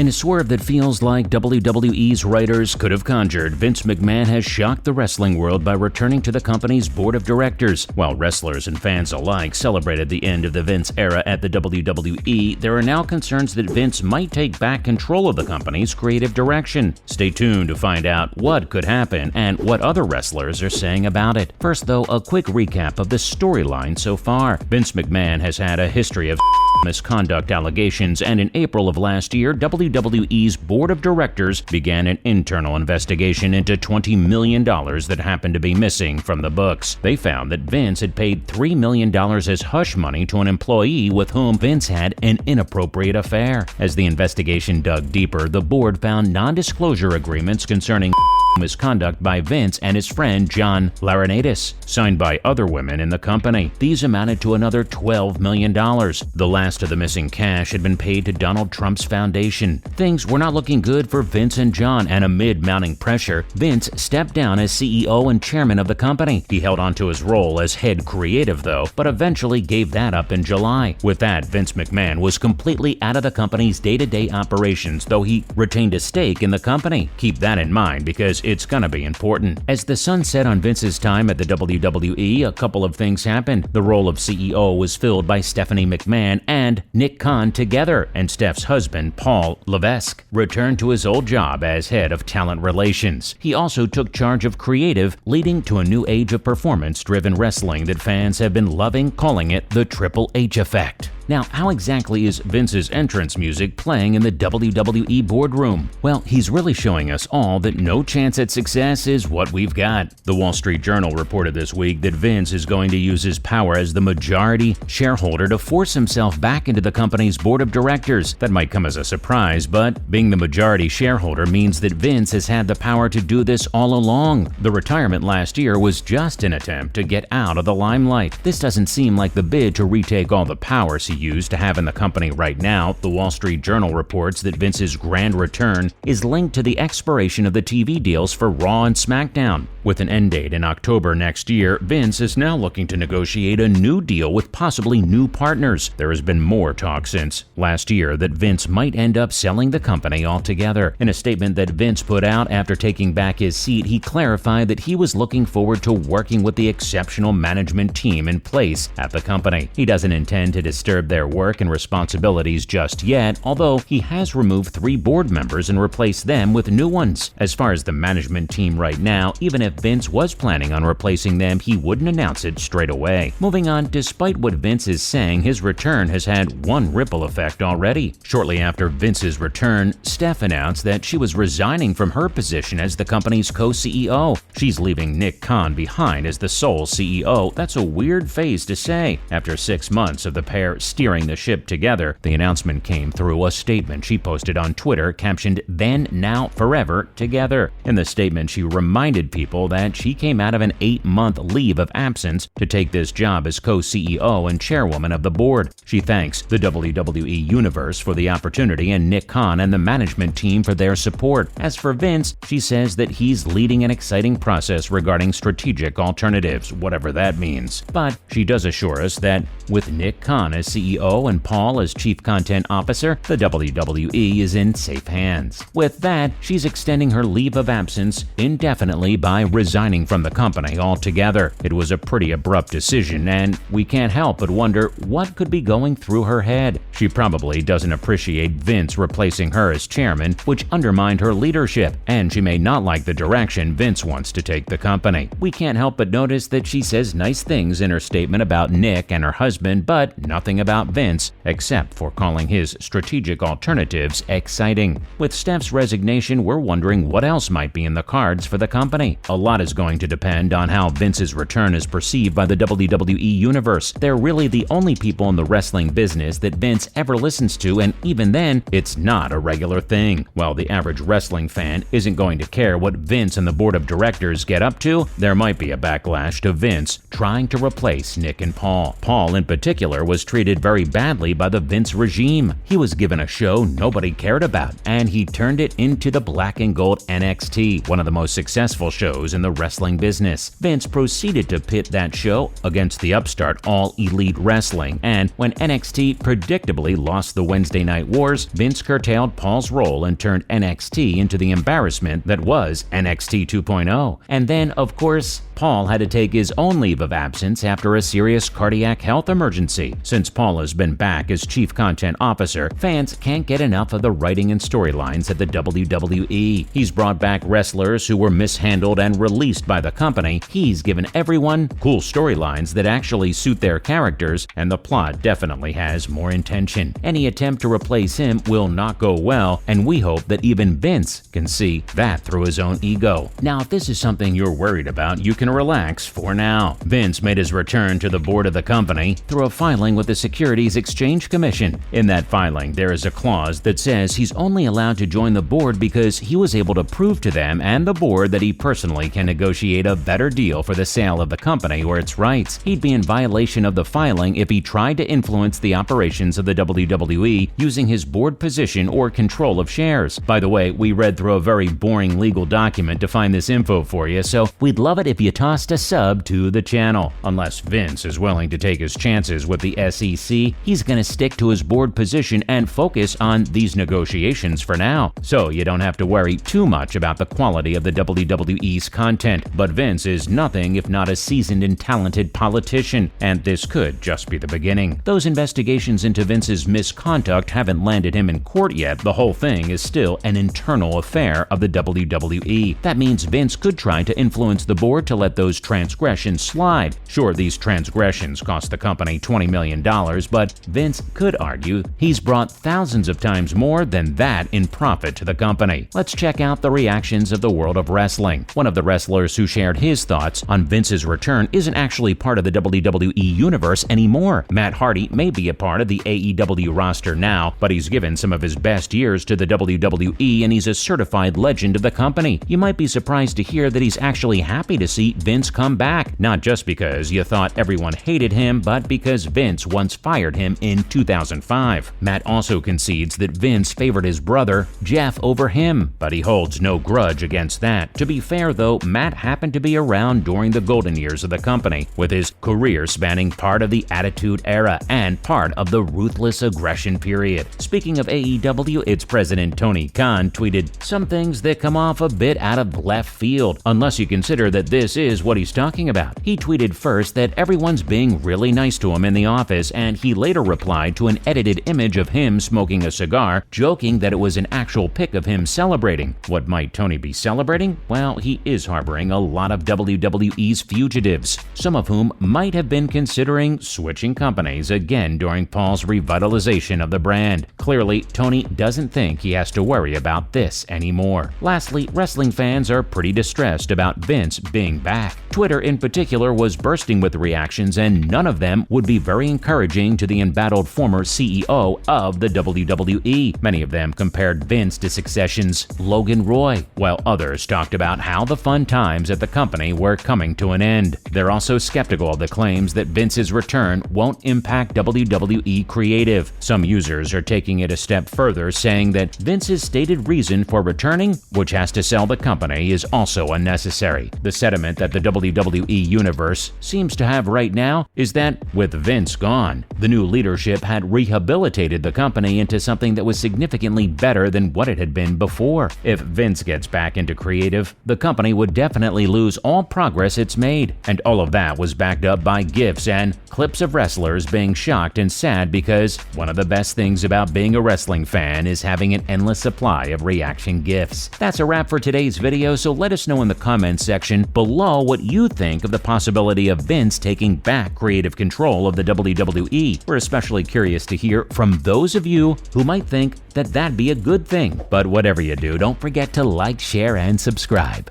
In a swerve that feels like WWE's writers could have conjured, Vince McMahon has shocked the wrestling world by returning to the company's board of directors. While wrestlers and fans alike celebrated the end of the Vince era at the WWE, there are now concerns that Vince might take back control of the company's creative direction. Stay tuned to find out what could happen and what other wrestlers are saying about it. First, though, a quick recap of the storyline so far. Vince McMahon has had a history of misconduct allegations, and in April of last year, WWE's board of directors began an internal investigation into $20 million that happened to be missing from the books. They found that Vince had paid $3 million as hush money to an employee with whom Vince had an inappropriate affair. As the investigation dug deeper, the board found non-disclosure agreements concerning misconduct by Vince and his friend John Laurinaitis, signed by other women in the company. These amounted to another $12 million. The last of the missing cash had been paid to Donald Trump's foundation. Things were not looking good for Vince and John, and amid mounting pressure, Vince stepped down as CEO and chairman of the company. He held on to his role as head creative, though, but eventually gave that up in July. With that, Vince McMahon was completely out of the company's day-to-day operations, though he retained a stake in the company. Keep that in mind, because it's gonna be important. As the sun set on Vince's time at the WWE, a couple of things happened. The role of CEO was filled by Stephanie McMahon and Nick Khan together, and Steph's husband, Paul Levesque, returned to his old job as head of talent relations. He also took charge of creative, leading to a new age of performance-driven wrestling that fans have been loving, calling it the Triple H effect. Now, how exactly is Vince's entrance music playing in the WWE boardroom? Well, he's really showing us all that no chance at success is what we've got. The Wall Street Journal reported this week that Vince is going to use his power as the majority shareholder to force himself back into the company's board of directors. That might come as a surprise, but being the majority shareholder means that Vince has had the power to do this all along. The retirement last year was just an attempt to get out of the limelight. This doesn't seem like the bid to retake all the powers he used to have in the company right now. The Wall Street Journal reports that Vince's grand return is linked to the expiration of the TV deals for Raw and SmackDown. With an end date in October next year, Vince is now looking to negotiate a new deal with possibly new partners. There has been more talk since last year that Vince might end up selling the company altogether. In a statement that Vince put out after taking back his seat, he clarified that he was looking forward to working with the exceptional management team in place at the company. He doesn't intend to disturb their work and responsibilities just yet, although he has removed 3 board members and replaced them with new ones. As far as the management team right now, even if Vince was planning on replacing them, he wouldn't announce it straight away. Moving on, despite what Vince is saying, his return has had one ripple effect already. Shortly after Vince's return, Steph announced that she was resigning from her position as the company's co-CEO. She's leaving Nick Khan behind as the sole CEO. That's a weird phrase to say. After 6 months of the pair steering the ship together, the announcement came through a statement she posted on Twitter captioned "Then, Now, Forever, Together." In the statement, she reminded people that she came out of an 8-month leave of absence to take this job as co-CEO and chairwoman of the board. She thanks the WWE Universe for the opportunity and Nick Khan and the management team for their support. As for Vince, she says that he's leading an exciting process regarding strategic alternatives, whatever that means. But she does assure us that with Nick Khan as CEO and Paul as Chief Content Officer, the WWE is in safe hands. With that, she's extending her leave of absence indefinitely by resigning from the company altogether. It was a pretty abrupt decision, and we can't help but wonder what could be going through her head. She probably doesn't appreciate Vince replacing her as chairman, which undermined her leadership, and she may not like the direction Vince wants to take the company. We can't help but notice that she says nice things in her statement about Nick and her husband, but nothing about Vince, except for calling his strategic alternatives exciting. With Steph's resignation, we're wondering what else might be in the cards for the company. A lot is going to depend on how Vince's return is perceived by the WWE Universe. They're really the only people in the wrestling business that Vince ever listens to, and even then, it's not a regular thing. While the average wrestling fan isn't going to care what Vince and the board of directors get up to, there might be a backlash to Vince trying to replace Nick and Paul. Paul, in particular, was treated treated very badly by the Vince regime. He was given a show nobody cared about, and he turned it into the black and gold NXT, one of the most successful shows in the wrestling business. Vince proceeded to pit that show against the upstart All Elite Wrestling, and when NXT predictably lost the Wednesday Night Wars, Vince curtailed Paul's role and turned NXT into the embarrassment that was NXT 2.0. And then, of course, Paul had to take his own leave of absence after a serious cardiac health emergency. Since Paul has been back as Chief Content Officer, fans can't get enough of the writing and storylines at the WWE. He's brought back wrestlers who were mishandled and released by the company. He's given everyone cool storylines that actually suit their characters, and the plot definitely has more intention. Any attempt to replace him will not go well, and we hope that even Vince can see that through his own ego. Now, if this is something you're worried about, you can relax for now. Vince made his return to the board of the company through a filing with the Securities Exchange Commission. In that filing, there is a clause that says he's only allowed to join the board because he was able to prove to them and the board that he personally can negotiate a better deal for the sale of the company or its rights. He'd be in violation of the filing if he tried to influence the operations of the WWE using his board position or control of shares. By the way, we read through a very boring legal document to find this info for you, so we'd love it if you tossed a sub to the channel. Unless Vince is willing to take his chances with the SEC, he's going to stick to his board position and focus on these negotiations for now. So you don't have to worry too much about the quality of the WWE's content. But Vince is nothing if not a seasoned and talented politician, and this could just be the beginning. Those investigations into Vince's misconduct haven't landed him in court yet. The whole thing is still an internal affair of the WWE. That means Vince could try to influence the board to let those transgressions slide. Sure, these transgressions cost the company $20 million, but Vince could argue he's brought thousands of times more than that in profit to the company. Let's check out the reactions of the world of wrestling. One of the wrestlers who shared his thoughts on Vince's return isn't actually part of the WWE universe anymore. Matt Hardy may be a part of the AEW roster now, but he's given some of his best years to the WWE and he's a certified legend of the company. You might be surprised to hear that he's actually happy to see Vince come back, not just because you thought everyone hated him, but because Vince once fired him in 2005. Matt also concedes that Vince favored his brother, Jeff, over him, but he holds no grudge against that. To be fair though, Matt happened to be around during the golden years of the company, with his career spanning part of the Attitude Era and part of the Ruthless Aggression period. Speaking of AEW, its president Tony Khan tweeted some things that come off a bit out of left field, unless you consider that this is what he's talking about. He tweeted first that everyone's being really nice to him in the office, and he later replied to an edited image of him smoking a cigar, joking that it was an actual pic of him celebrating. What might Tony be celebrating? Well, he is harboring a lot of WWE's fugitives, some of whom might have been considering switching companies again during Paul's revitalization of the brand. Clearly, Tony doesn't think he has to worry about this anymore. Lastly, wrestling fans are pretty distressed about Vince being back. Twitter in particular was bursting with reactions, and none of them would be very encouraging to the embattled former CEO of the WWE. Many of them compared Vince to Succession's Logan Roy, while others talked about how the fun times at the company were coming to an end. They're also skeptical of the claims that Vince's return won't impact WWE creative. Some users are taking it a step further, saying that Vince's stated reason for returning, which has to sell the company, is also unnecessary. The sentiment that the WWE universe seems to have right now is that with Vince gone, the new leadership had rehabilitated the company into something that was significantly better than what it had been before. If Vince gets back into creative, the company would definitely lose all progress it's made. And all of that was backed up by GIFs and clips of wrestlers being shocked and sad, because one of the best things about being a wrestling fan is having an endless supply of reaction GIFs. That's a wrap for today's video, so let us know in the comments section below what you think of the possibility of Vince taking back creative control of the WWE. We're especially curious to hear from those of you who might think that that'd be a good thing. But whatever you do, don't forget to like, share, and subscribe.